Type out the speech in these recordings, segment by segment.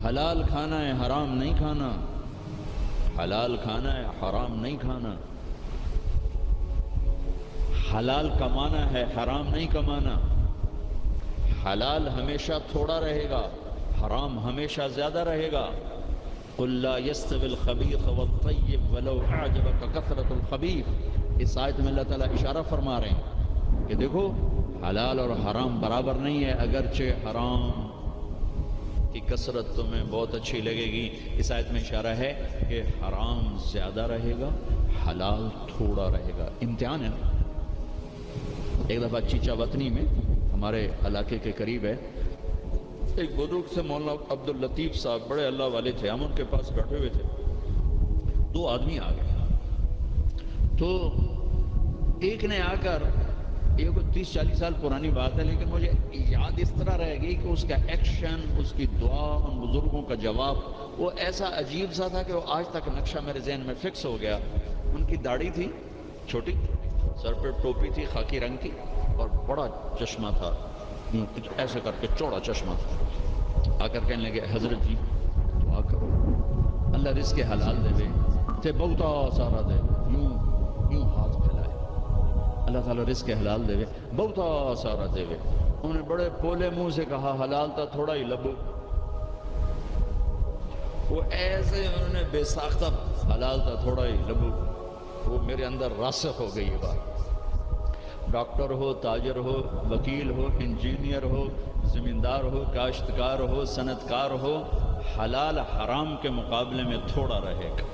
حلال کھانا ہے، حرام نہیں کھانا، حلال کھانا ہے، حرام نہیں کھانا، حلال کمانا ہے، حرام نہیں کمانا، حلال ہمیشہ تھوڑا رہے گا، حرام ہمیشہ زیادہ رہے گا۔ قل لا يستوي الخبيث والطيب ولو اعجبك كثرة الخبيث، اس آیت میں اللہ تعالیٰ اشارہ فرما رہے ہیں کہ دیکھو حلال اور حرام برابر نہیں ہے، اگرچہ حرام کی کثرت تمہیں بہت اچھی لگے گی، اس آیت میں اشارہ ہے کہ حرام زیادہ رہے گا، حلال تھوڑا رہے گا۔ امتحان ہے نا۔ ایک دفعہ چیچا وطنی میں ہمارے علاقے کے قریب ہے، ایک بزرگ سے مولانا عبداللطیف صاحب، بڑے اللہ والے تھے، ہم ان کے پاس بیٹھے ہوئے تھے، دو آدمی آ گئے، تو ایک نے آ کر، یہ کوئی 30-40 سال پرانی بات ہے لیکن مجھے یاد اس طرح رہ گئی کہ اس کا ایکشن، اس کی دعا، ان بزرگوں کا جواب وہ ایسا عجیب سا تھا کہ وہ آج تک نقشہ میرے ذہن میں فکس ہو گیا۔ ان کی داڑھی تھی چھوٹی، سر پہ ٹوپی تھی خاکی رنگ کی، اور بڑا چشمہ تھا، ایسے کر کے چوڑا چشمہ تھا۔ آ کر کہنے لگے حضرت جی دعا کرو اللہ رزق حلال دے، تے بہتا سارا دے، یوں ہاتھ پھیلائے، اللہ تعالیٰ رزق حلال دے، بہتا سارا دے۔ انہوں نے بڑے پولے منہ سے کہا حلال تا تھوڑا ہی لبو، وہ ایسے انہوں نے بے ساختہ حلال تا تھوڑا ہی لبو، وہ میرے اندر راسخ ہو گئی یہ بات۔ ڈاکٹر ہو، تاجر ہو، وکیل ہو، انجینئر ہو، زمیندار ہو، کاشتکار ہو، صنعتکار ہو، حلال حرام کے مقابلے میں تھوڑا رہے گا،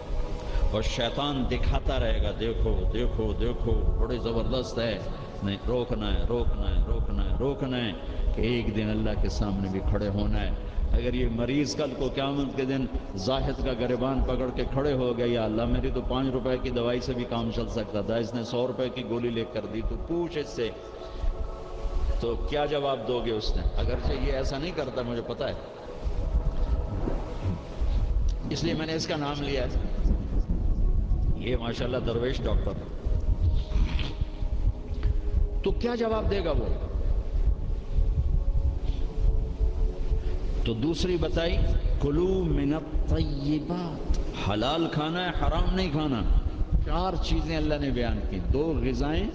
اور شیطان دکھاتا رہے گا دیکھو دیکھو دیکھو بڑے زبردست ہے، نہیں روکنا ہے روکنا ہے روکنا ہے روکنا ہے، کہ ایک دن اللہ کے سامنے بھی کھڑے ہونا ہے۔ اگر یہ مریض کل کو قیامت کے دن زاہد کا گریبان پکڑ کے کھڑے ہو گئے، یا اللہ میری تو 5 روپے کی دوائی سے بھی کام چل سکتا تھا، اس نے 100 روپے کی گولی لے کر دی، تو پوچھ اس سے، تو کیا جواب دو گے اس نے؟ اگرچہ یہ ایسا نہیں کرتا مجھے پتا ہے، اس لیے میں نے اس کا نام لیا ہے، یہ ماشاءاللہ درویش ڈاکٹر، تو کیا جواب دے گا وہ؟ تو دوسری بتائی کلو من الطیبات، حلال کھانا ہے، حرام نہیں کھانا۔ 4 چیزیں اللہ نے بیان کی، 2 غذائیں،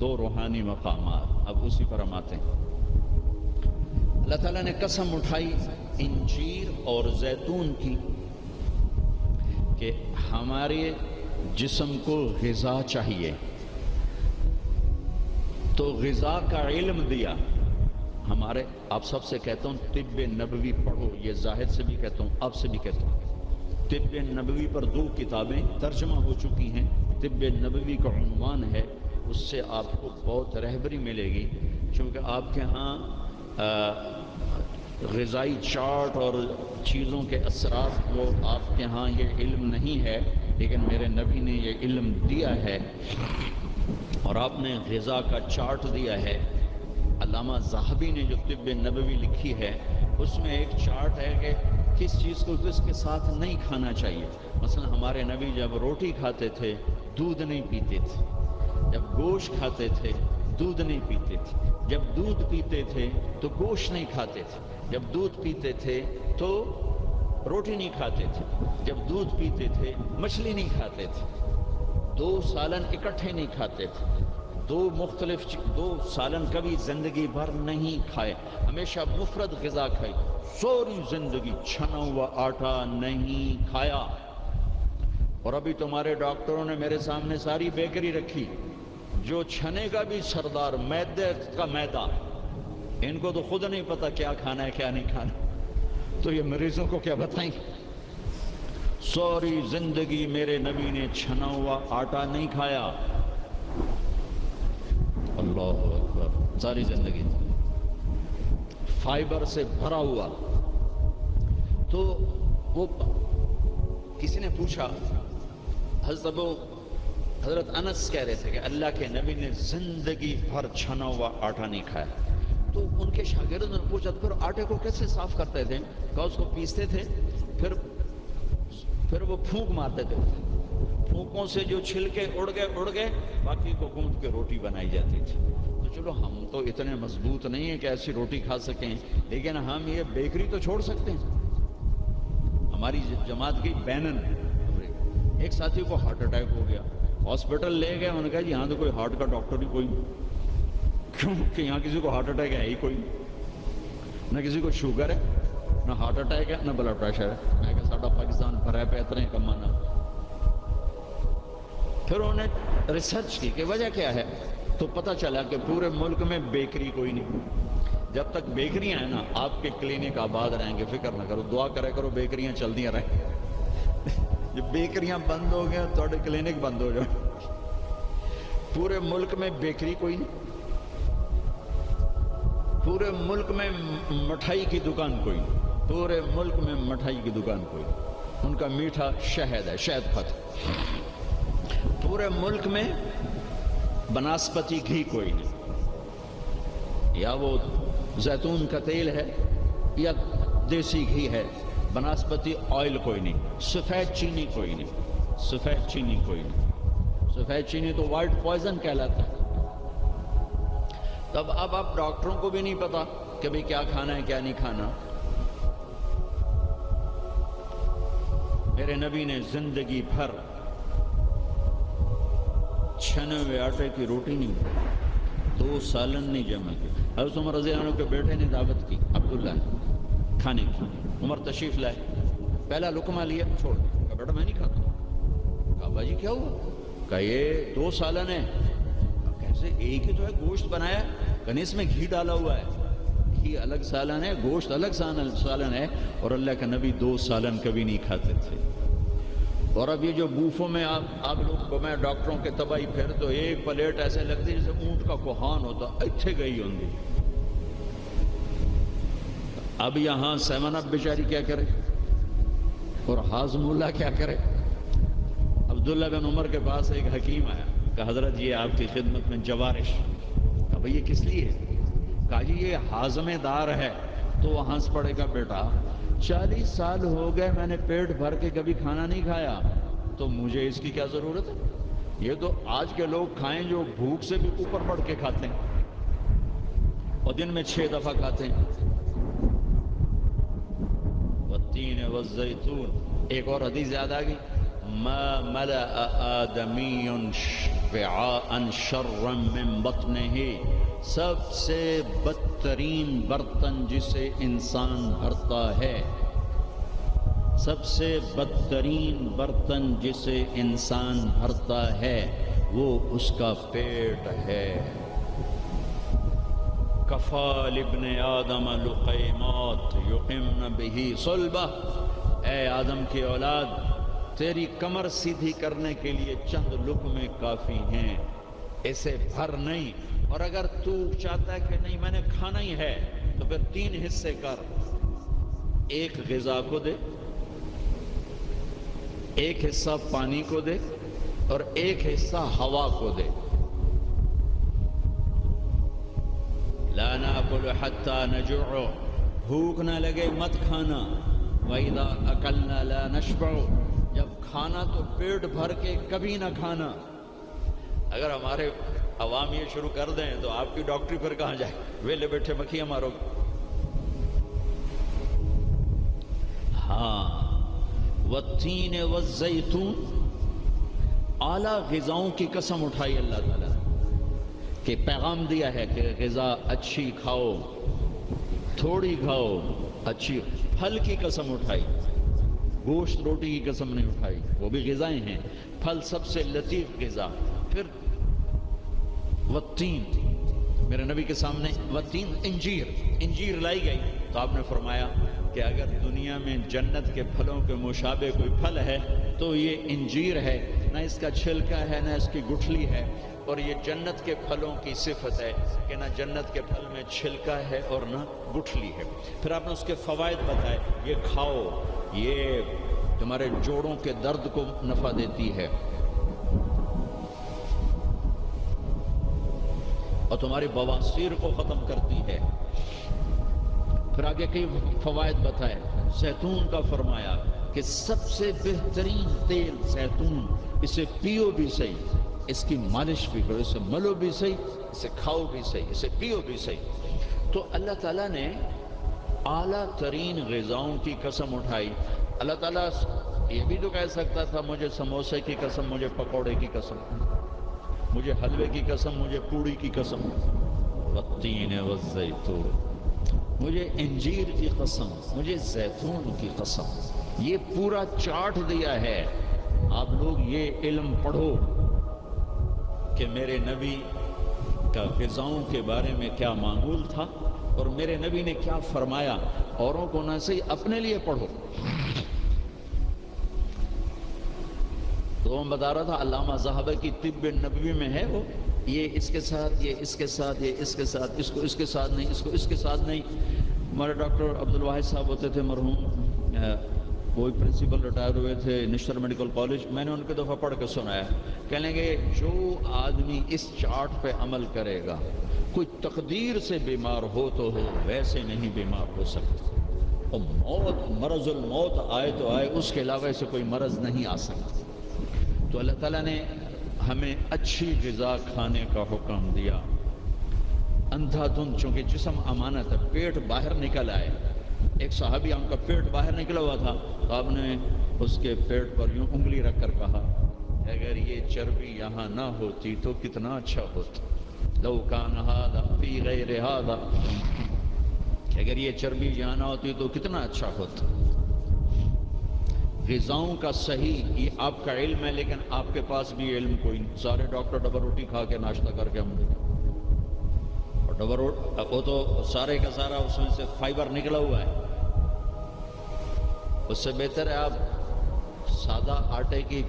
2 روحانی مقامات۔ اب اسی پر ہم آتے ہیں۔ اللہ تعالیٰ نے قسم اٹھائی انجیر اور زیتون کی کہ ہمارے جسم کو غذا چاہیے، تو غذا کا علم دیا۔ ہمارے آپ سب سے کہتا ہوں طب نبوی پڑھو، یہ ظاہر سے بھی کہتا ہوں، آپ سے بھی کہتا ہوں۔ طب نبوی پر 2 کتابیں ترجمہ ہو چکی ہیں، طب نبوی کا عنوان ہے، اس سے آپ کو بہت رہبری ملے گی، کیونکہ آپ کے ہاں غذائی چارٹ اور چیزوں کے اثرات، وہ آپ کے ہاں یہ علم نہیں ہے، لیکن میرے نبی نے یہ علم دیا ہے، اور آپ نے غذا کا چارٹ دیا ہے۔ علامہ ذہبی نے جو طب نبوی لکھی ہے، اس میں ایک چارٹ ہے کہ کس چیز کو کس کے ساتھ نہیں کھانا چاہیے۔ مثلا ہمارے نبی جب روٹی کھاتے تھے دودھ نہیں پیتے تھے، جب گوشت کھاتے تھے دودھ نہیں پیتے تھے، جب دودھ پیتے تھے تو گوشت نہیں کھاتے تھے، جب دودھ پیتے تھے تو روٹی نہیں کھاتے تھے، جب دودھ پیتے تھے مچھلی نہیں کھاتے تھے، 2 سالن اکٹھے نہیں کھاتے تھے، 2 سالن کبھی زندگی بھر نہیں کھائے، ہمیشہ مفرد غذا کھائی، سوری زندگی چھنا ہوا آٹا نہیں کھایا۔ اور ابھی تمہارے ڈاکٹروں نے میرے سامنے ساری بیکری رکھی، جو چھنے کا بھی سردار، میدے کا میدا، ان کو تو خود نہیں پتا کیا کھانا ہے کیا نہیں کھانا، تو یہ مریضوں کو کیا بتائیں؟ سوری زندگی میرے نبی نے چھنا ہوا آٹا نہیں کھایا، اللہ اکبر، ساری زندگی فائبر سے بھرا ہوا۔ تو وہ کسی نے پوچھا، حضرت انس کہہ رہے تھے کہ اللہ کے نبی نے زندگی بھر چھنا ہوا آٹا نہیں کھایا۔ تو ان کے شاگردوں نے پوچھا تو پھر آٹے کو کیسے صاف کرتے تھے؟ کہا اس کو پیستے تھے، پھر وہ پھونک مارتے تھے، پھونکوں سے جو چھلکے اڑ گئے باقی کو گوندھ کے روٹی بنائی جاتی تھی۔ تو چلو ہم تو اتنے مضبوط نہیں ہیں کہ ایسی روٹی کھا سکیں، لیکن ہم یہ بیکری تو چھوڑ سکتے ہیں، ہماری جماعت کی بینن ایک ساتھی کو ہارٹ اٹیک ہو گیا, ہاسپٹل لے گئے, انہوں نے کہا جی یہاں تو کوئی ہارٹ کا ڈاکٹر ہی کوئی نہیں, کیوں کہ یہاں کسی کو ہارٹ اٹیک ہے ہی کوئی نہیں, نہ کسی کو شوگر ہے, نہ ہارٹ اٹیک ہے, نہ بلڈ پریشر ہے. میں کہا ساڈا پاکستان بھرا پہ اتنے کمانا. پھر انہوں نے ریسرچ کی کہ وجہ کیا ہے, تو پتہ چلا کہ پورے ملک میں بیکری کوئی نہیں. جب تک بیکریاں ہیں نا آپ کے کلینک آباد رہیں گے, فکر نہ کرو, دعا کرے کرو بیکریاں چلدیاں رہیں. جب بیکریاں بند ہو گئے تو کلینک بند ہو جائے. پورے ملک میں بیکری کوئی نہیں, پورے ملک میں مٹھائی کی دکان کوئی نہیں, پورے ملک میں مٹھائی کی دکان کوئی نہیں. ان کا میٹھا شہد ہے, شہد پت. پورے ملک میں بناسپتی گھی کوئی نہیں, یا وہ زیتون کا تیل ہے یا دیسی گھی ہے, بناسپتی آئل کوئی نہیں. سفید چینی کوئی نہیں, سفید چینی کوئی نہیں. سفید چینی تو وائٹ پوائزن کہلاتا ہے. تب اب ڈاکٹروں کو بھی نہیں پتا کہ بھئی کیا کھانا ہے کیا نہیں کھانا. میرے نبی نے زندگی بھر چھنے ہوئے آٹے کی روٹی نہیں کھائی, 2 سالن نہیں جمع کی. حضرت عمر رضی اللہ عنہ کے بیٹے نے دعوت کی عبداللہ نے کھانے کی. عمر تشریف لائے, پہلا لقمہ لیا, چھوڑ دیا. کہا بیٹا میں نہیں کھاتا. کہا بھائی کیا ہوا؟ کہا یہ 2 سالن ہے. کیسے؟ ایک ہی تو ہے, گوشت بنایا, کہنے اس میں گھی ڈالا ہوا ہے. گھی الگ سالن ہے, گوشت الگ سالن ہے. اور اللہ کا نبی 2 سالن کبھی نہیں کھاتے تھے. اور اب یہ جو بوفوں میں آپ لوگ میں ڈاکٹروں کے تباہی پھر تو ایک پلیٹ ایسے لگتی جیسے اونٹ کا کوہان ہوتا, اچھے گئی ہوں گی. اب یہاں 7 اپ بیچاری کیا کرے اور ہاضم اللہ کیا کرے. عبداللہ بن عمر کے پاس ایک حکیم آیا, کہا حضرت یہ آپ کی خدمت میں جوارش. کہا بھئی یہ کس لیے؟ کہا جی یہ ہاضمے دار ہے. تو وہ ہنس پڑے گا, بیٹا 40 سال ہو گئے میں نے پیٹ بھر کے کبھی کھانا نہیں کھایا, تو مجھے اس کی کیا ضرورت ہے. یہ تو آج کے لوگ کھائیں جو بھوک سے بھی اوپر بڑھ کے کھاتے ہیں اور دن میں 6 دفعہ کھاتے ہیں. والتین والزیتون. ایک اور حدیث یاد آ گئی, ما ملأ آدمی وعاء شرا من بطنہ. سب سے بدترین برتن جسے انسان بھرتا ہے, سب سے بدترین برتن جسے انسان بھرتا ہے وہ اس کا پیٹ ہے. کفا لابن آدم لقیمات یقمن بہ صلبہ. اے آدم کی اولاد, تیری کمر سیدھی کرنے کے لیے چند لقمے کافی ہیں, اسے بھر نہیں. اور اگر تو چاہتا ہے کہ نہیں میں نے کھانا ہی ہے تو پھر 3 حصے کر. ایک غذا کو دے, ایک حصہ پانی کو دے, اور ایک حصہ ہوا کو دے. لا ناکل حتی نجوع. بھوک نہ لگے مت کھانا. وَإِذَا أَكَلْنَا لَا نَشْبَعُ. جب کھانا تو پیٹ بھر کے کبھی نہ کھانا. اگر ہمارے عوام یہ شروع کر دیں تو آپ کی ڈاکٹری پھر کہاں جائے, ویلے بیٹھے مکھیاں مارو گے. ہاں, والتین والزیتون. اعلیٰ غذاؤں کی قسم اٹھائی اللہ تعالیٰ کہ پیغام دیا ہے کہ غذا اچھی کھاؤ, تھوڑی کھاؤ, اچھی. پھل کی قسم اٹھائی, گوشت روٹی کی قسم نہیں اٹھائی, وہ بھی غذائیں ہیں. پھل سب سے لطیف غذا. پھر والتین, میرے نبی کے سامنے والتین, انجیر لائی گئی تو آپ نے فرمایا کہ اگر دنیا میں جنت کے پھلوں کے مشابہ کوئی پھل ہے تو یہ انجیر ہے. نہ اس کا چھلکا ہے نہ اس کی گٹھلی ہے, اور یہ جنت کے پھلوں کی صفت ہے کہ نہ جنت کے پھل میں چھلکا ہے اور نہ گٹھلی ہے. پھر آپ نے اس کے فوائد بتائے, یہ کھاؤ, یہ تمہارے جوڑوں کے درد کو نفع دیتی ہے اور تمہاری بواسیر کو ختم کرتی ہے. پھر آگے کئی فوائد بتائے. زیتون کا فرمایا کہ سب سے بہترین تیل زیتون, اسے پیو بھی صحیح, اس کی مالش بھی کرو, اسے ملو بھی صحیح, اسے کھاؤ بھی صحیح, اسے پیو بھی صحیح. تو اللہ تعالیٰ نے اعلیٰ ترین غذاؤں کی قسم اٹھائی۔ اللہ تعالیٰ یہ بھی تو کہہ سکتا تھا مجھے سموسے کی قسم، مجھے پکوڑے کی قسم، مجھے حلوے کی قسم، مجھے پوڑی کی قسم، والتین والزیتون، مجھے انجیر کی قسم، مجھے زیتون کی قسم۔ یہ پورا چارٹ دیا ہے۔ آپ لوگ یہ علم پڑھو کہ میرے نبی کا غذاؤں کے بارے میں کیا معمول تھا اور میرے نبی نے کیا فرمایا۔ اوروں کو نہ صحیح اپنے لیے پڑھو۔ تو میں بتا رہا تھا علامہ ذہبی کی طب نبوی میں ہے وہ، یہ اس کے ساتھ، یہ اس کے ساتھ، یہ اس کے ساتھ، اس کو اس کے ساتھ نہیں، اس کو اس کے ساتھ نہیں۔ ہمارے ڈاکٹر عبدالواحد صاحب ہوتے تھے مرحوم، وہی پرنسپل ریٹائر ہوئے تھے نشتر میڈیکل کالج، میں نے ان کے دفعہ پڑھ کے سنایا، کہنے گے جو آدمی اس چارٹ پہ عمل کرے گا، کوئی تقدیر سے بیمار ہو تو ہو، ویسے نہیں بیمار ہو سکتا، اور موت، مرض الموت آئے تو آئے، اس کے علاوہ سے کوئی مرض نہیں آ سکتا۔ تو اللہ تعالیٰ نے ہمیں اچھی غذا کھانے کا حکم دیا۔ اندھا دھند، چونکہ جسم امانت ہے، پیٹ باہر نکل آئے، ایک صحابی ہم کا پیٹ باہر نکلا ہوا تھا، تو آپ نے اس کے پیٹ پر یوں انگلی رکھ کر کہا اگر یہ چربی یہاں نہ ہوتی تو کتنا اچھا ہوتا، لو کان ھذا فی غیر ھذا، کہ اگر یہ چربی یہاں نہ ہوتی تو کتنا اچھا ہوتا۔ غذاؤں کا صحیح یہ آپ کا علم ہے، لیکن آپ کے پاس بھی علم کوئی نہیں۔ سارے ڈاکٹر ڈبل روٹی کھا کے ناشتہ کر کے ہم نے، اور ڈبل روٹی وہ تو سارے کا سارا اس میں سے فائبر نکلا ہوا ہے، اس سے بہتر ہے آپ سادہ آٹے کی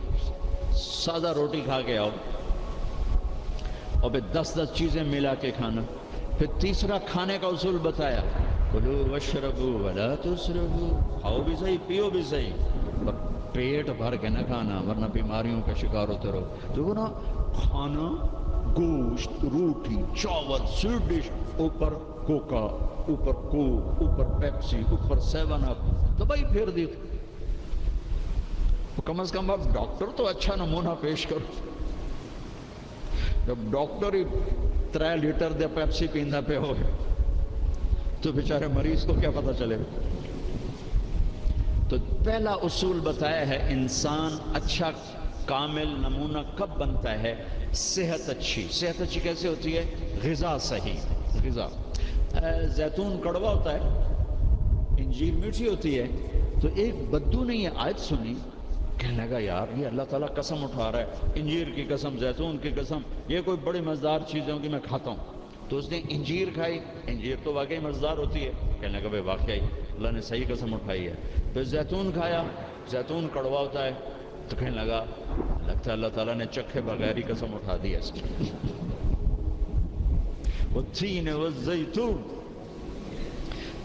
سادہ روٹی کھا کے آؤ، اور پھر 10 چیزیں ملا کے کھانا۔ پھر تیسرا کھانے کا اصول بتایا، کلوا واشربوا ولا تسرفوا، کھاؤ بھی صحیح، پیو بھی صحیح، پر پیٹ بھر کے نہ کھانا ورنہ بیماریوں کا شکار ہوتے رہو۔ تو وہ نا کھانا، گوشت، روٹی، چاول، سویٹ ڈش، اوپر کوکا، اوپر کوک، اوپر پیپسی، اوپر 7 اپ، تباہی پھیر دی۔ کم از کم اب ڈاکٹر تو اچھا نمونہ پیش کرو۔ جب ڈاکٹر ہی 3 لیٹر دے پیپسی پیندا پہ ہو تو بیچارے مریض کو کیا پتہ چلے گا۔ تو پہلا اصول بتایا ہے انسان اچھا کامل نمونہ کب بنتا ہے؟ صحت اچھی۔ صحت اچھی کیسے ہوتی ہے؟ غذا صحیح۔ غذا، زیتون کڑوا ہوتا ہے، انجیر میٹھی ہوتی ہے۔ تو ایک بدو نے یہ آیت سنی، کہنے لگا یار یہ اللہ تعالیٰ قسم اٹھا رہا ہے، انجیر کی قسم، زیتون کی قسم، یہ کوئی بڑی مزیدار چیزیں ہوں کہ میں کھاتا ہوں۔ تو اس نے انجیر کھائی، انجیر تو واقعی مزیدار ہوتی ہے، کہنے لگا بھائی واقعی اللہ نے صحیح قسم اٹھائی ہے۔ پھر زیتون کھایا، زیتون کڑوا ہوتا ہے، تو کہنے لگا لگتا ہے اللہ تعالیٰ نے چکھے بغیر ہی قسم اٹھا دی ہے اس کی۔ والتین والزیتون۔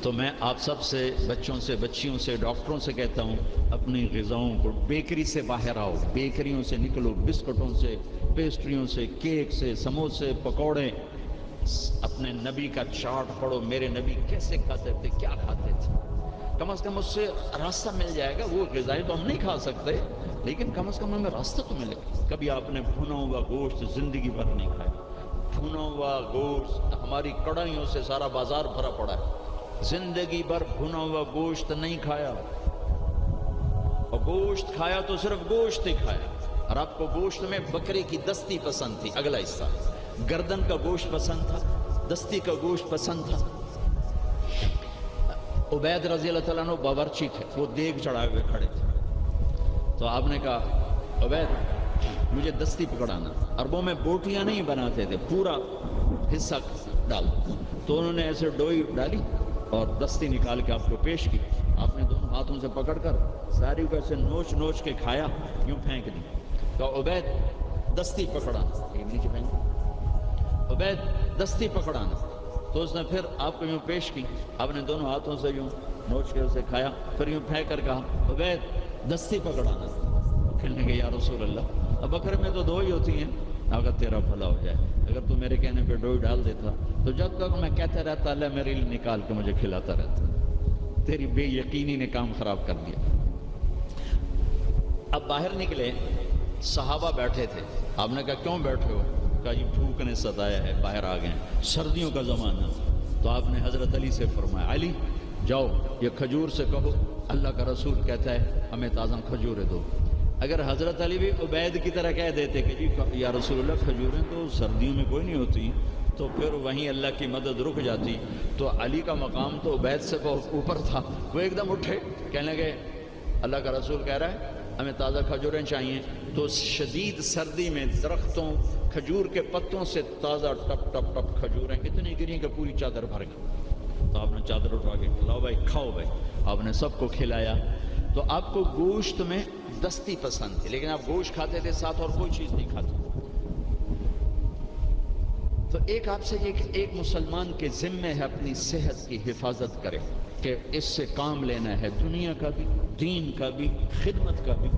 تو میں آپ سب سے، بچوں سے، بچیوں سے، ڈاکٹروں سے کہتا ہوں اپنی غذاؤں کو، بیکری سے باہر آؤ، بیکریوں سے نکلو، بسکٹوں سے، پیسٹریوں سے، کیک سے، سموسے، پکوڑے۔ اپنے نبی کا چارٹ پڑھو، میرے نبی کیسے کھاتے تھے، کیا کھاتے تھے، کم از کم اس سے راستہ مل جائے گا۔ وہ غذائیں تو ہم نہیں کھا سکتے، لیکن کم از کم ہمیں راستہ تو ملے گا۔ کبھی آپ نے بھنا ہوا گوشت زندگی بھر نہیں کھایا، بھنا ہوا گوشت ہماری کڑھائیوں سے سارا بازار بھرا پڑا ہے، زندگی بھر بھنا ہوا گوشت نہیں کھایا، اور گوشت کھایا تو صرف گوشت ہی کھایا۔ اور آپ کو گوشت میں بکرے کی دستی پسند تھی، اگلا حصہ گردن کا گوشت پسند تھا، دستی کا گوشت پسند تھا۔ عبید رضی اللہ تعالیٰ عنہ باورچی تھے، وہ دیگ چڑھائے ہوئے کھڑے تھے، تو آپ نے کہا عبید مجھے دستی پکڑانا۔ عربوں میں بوٹیاں نہیں بناتے تھے، پورا حصہ ڈال، تو انہوں نے ایسے ڈوئی ڈالی اور دستی نکال کے آپ کو پیش کی۔ آپ نے دونوں ہاتھوں سے پکڑ کر ساری کو ایسے نوچ نوچ کے کھایا، یوں پھینک دی۔ تو عبید دستی پکڑانا، نیچے پھینک، عبید دستی پکڑانا۔ تو اس نے پھر آپ کو یوں پیش کی، آپ نے دونوں ہاتھوں سے یوں نوچ کے اسے کھایا، پھر یوں پھینک کر کہا عبید دستی پکڑانا۔ کہنے لگے یا رسول اللہ اب بکرے میں تو 2 ہی ہوتی ہیں، اگر تیرا بھلا ہو جائے، اگر تو میرے کہنے پہ ڈوئی ڈال دیتا تو جب تک میں کہتا رہتا اللہ میرے لیے نکال کے مجھے کھلاتا رہتا۔ تیری بے یقینی نے کام خراب کر دیا۔ اب باہر نکلے، صحابہ بیٹھے تھے، آپ نے کہا کیوں بیٹھے ہو؟ کہا یہ بھوک نے ستایا ہے، باہر آ گئے، سردیوں کا زمانہ۔ تو آپ نے حضرت علی سے فرمایا علی جاؤ یہ کھجور سے کہو اللہ کا رسول کہتا ہے ہمیں تازہ کھجوریں دو. اگر حضرت علی بھی عبید کی طرح کہہ دیتے کہ جی یا رسول اللہ کھجوریں تو سردیوں میں کوئی نہیں ہوتی، تو پھر وہیں اللہ کی مدد رک جاتی. تو علی کا مقام تو عبید سے بہت اوپر تھا. وہ ایک دم اٹھے، کہنے لگے اللہ کا رسول کہہ رہا ہے ہمیں تازہ کھجوریں چاہیے. تو شدید سردی میں درختوں کھجور کے پتوں سے تازہ ٹپ ٹپ ٹپ کھجوریں اتنی گری کہ پوری چادر بھر گئی. تو آپ نے چادر اٹھا کے لاؤ بھائی کھاؤ بھائی. آپ نے سب کو کھلایا. تو آپ کو گوشت میں دستی پسند تھی، لیکن آپ گوشت کھاتے تھے ساتھ اور کوئی چیز نہیں کھاتے. تو ایک آپ سے یہ کہ ایک مسلمان کے ذمے ہے اپنی صحت کی حفاظت کرے کہ اس سے کام لینا ہے، دنیا کا بھی، دین کا بھی، خدمت کا بھی.